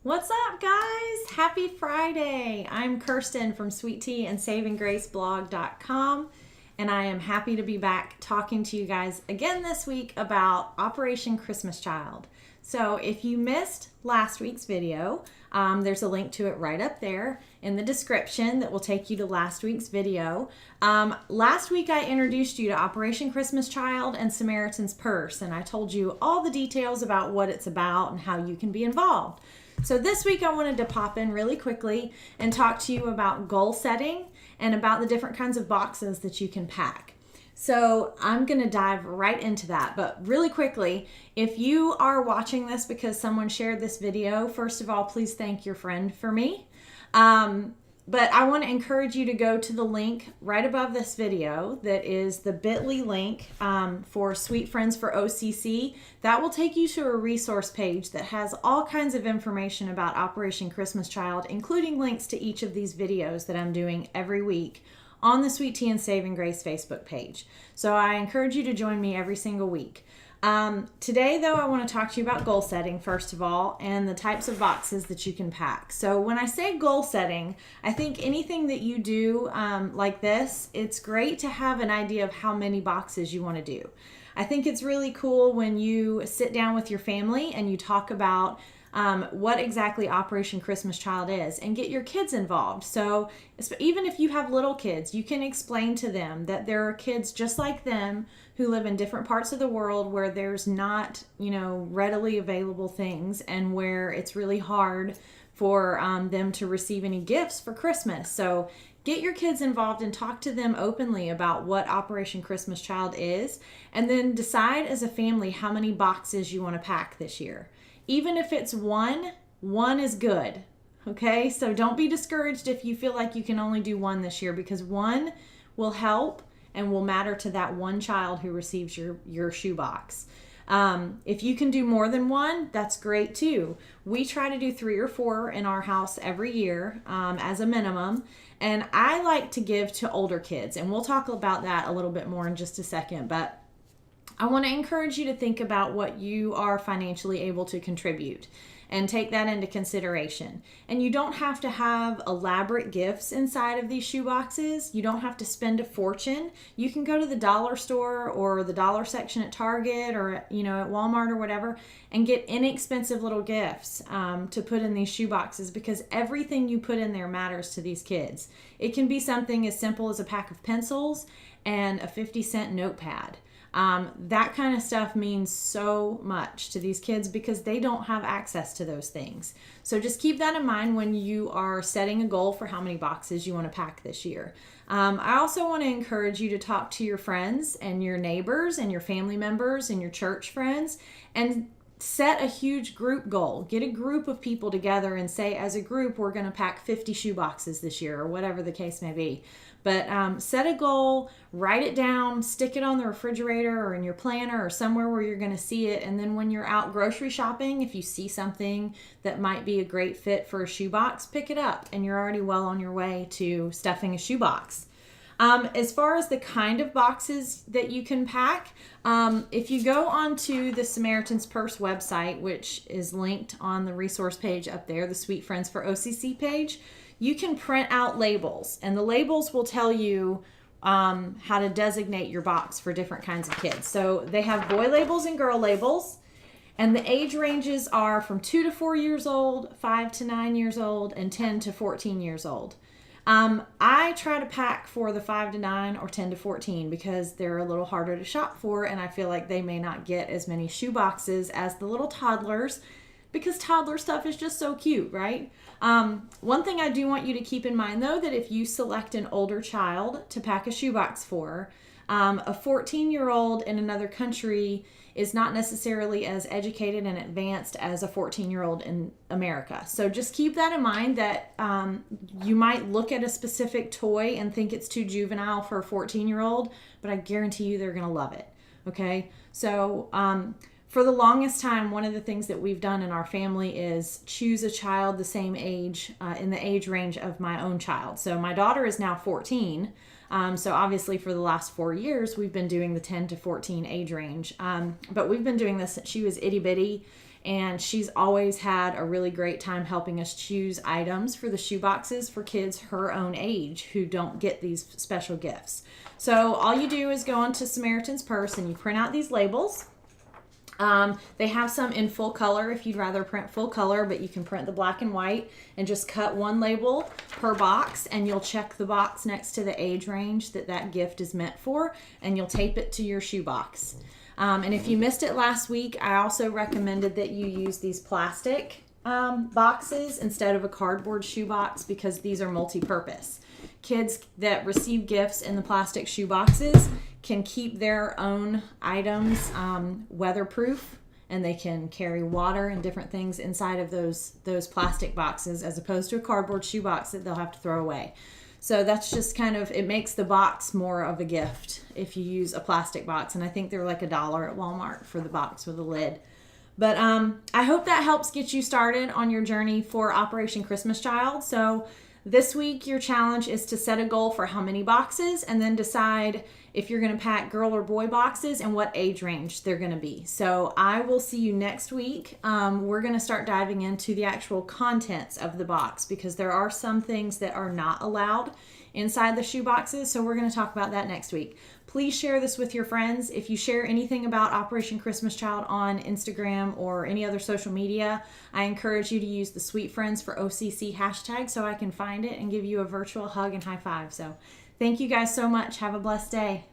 What's up, guys? Happy Friday. I'm Kirsten from Sweet Tea and SavingGraceBlog.com, and I am happy to be back talking to you guys again this week about Operation Christmas Child. So if you missed last week's video, there's a link to it right up there in the description that will take you to last week's video. Last week I introduced you to Operation Christmas Child and Samaritan's Purse, and I told you all the details about what it's about and how you can be involved. So this week I wanted to pop in really quickly and talk to you about goal setting and about the different kinds of boxes that you can pack. So I'm going to dive right into that. But really quickly, if you are watching this because someone shared this video, first of all, please thank your friend for me. But I want to encourage you to go to the link right above this video that is the bit.ly link for Sweet Friends for OCC. That will take you to a resource page that has all kinds of information about Operation Christmas Child, including links to each of these videos that I'm doing every week on the Sweet Tea and Saving Grace Facebook page. So I encourage you to join me every single week. Today, though, I want to talk to you about goal setting, first of all, and the types of boxes that you can pack. So when I say goal setting, I think anything that you do like this, it's great to have an idea of how many boxes you want to do. I think it's really cool when you sit down with your family and you talk about what exactly Operation Christmas Child is and get your kids involved. So even if you have little kids, you can explain to them that there are kids just like them who live in different parts of the world where there's not, readily available things and where it's really hard for them to receive any gifts for Christmas. So get your kids involved and talk to them openly about what Operation Christmas Child is, and then decide as a family how many boxes you want to pack this year. Even if it's one is good, okay? So don't be discouraged if you feel like you can only do one this year, because one will help and will matter to that one child who receives your shoebox. If you can do more than one, that's great too. We try to do 3 or 4 in our house every year as a minimum. And I like to give to older kids, and we'll talk about that a little bit more in just a second. But I want to encourage you to think about what you are financially able to contribute and take that into consideration. And you don't have to have elaborate gifts inside of these shoe boxes. You don't have to spend a fortune. You can go to the dollar store or the dollar section at Target or at Walmart or whatever and get inexpensive little gifts to put in these shoe boxes, because everything you put in there matters to these kids. It can be something as simple as a pack of pencils and a 50-cent notepad. That kind of stuff means so much to these kids because they don't have access to those things. So just keep that in mind when you are setting a goal for how many boxes you want to pack this year. I also want to encourage you to talk to your friends and your neighbors and your family members and your church friends and set a huge group goal. Get a group of people together and say, as a group, we're going to pack 50 shoe boxes this year, or whatever the case may be. But set a goal, write it down, stick it on the refrigerator or in your planner or somewhere where you're going to see it. And then when you're out grocery shopping, if you see something that might be a great fit for a shoebox, pick it up and you're already well on your way to stuffing a shoebox. As far as the kind of boxes that you can pack, if you go onto the Samaritan's Purse website, which is linked on the resource page up there, the Sweet Friends for OCC page, you can print out labels, and the labels will tell you how to designate your box for different kinds of kids. So they have boy labels and girl labels, and the age ranges are from 2 to 4 years old, 5 to 9 years old, and 10 to 14 years old. I try to pack for the 5 to 9 or 10 to 14 because they're a little harder to shop for, and I feel like they may not get as many shoe boxes as the little toddlers, because toddler stuff is just so cute, right? One thing I do want you to keep in mind, though, that if you select an older child to pack a shoebox for, a 14-year-old in another country is not necessarily as educated and advanced as a 14-year-old in America. So just keep that in mind, that you might look at a specific toy and think it's too juvenile for a 14-year-old, but I guarantee you they're going to love it, okay? So for the longest time, one of the things that we've done in our family is choose a child the same age, in the age range of my own child. So my daughter is now 14. So obviously for the last 4 years, we've been doing the 10 to 14 age range. But we've been doing this since she was itty bitty. And she's always had a really great time helping us choose items for the shoe boxes for kids her own age who don't get these special gifts. So all you do is go onto Samaritan's Purse and you print out these labels. They have some in full color if you'd rather print full color, but you can print the black and white and just cut one label per box, and you'll check the box next to the age range that gift is meant for, and you'll tape it to your shoe box. And if you missed it last week, I also recommended that you use these plastic boxes instead of a cardboard shoe box because these are multi-purpose. Kids that receive gifts in the plastic shoe boxes can keep their own items weatherproof, and they can carry water and different things inside of those plastic boxes as opposed to a cardboard shoe box that they'll have to throw away. So that's just kind of, it makes the box more of a gift if you use a plastic box. And I think they're like $1 at Walmart for the box with a lid. But I hope that helps get you started on your journey for Operation Christmas Child. So this week, your challenge is to set a goal for how many boxes and then decide if you're going to pack girl or boy boxes and what age range they're going to be. So I will see you next week. We're going to start diving into the actual contents of the box because there are some things that are not allowed inside the shoe boxes. So we're going to talk about that next week. Please share this with your friends. If you share anything about Operation Christmas Child on Instagram or any other social media, I encourage you to use the Sweet Friends for OCC hashtag so I can find it and give you a virtual hug and high five. So thank you guys so much. Have a blessed day.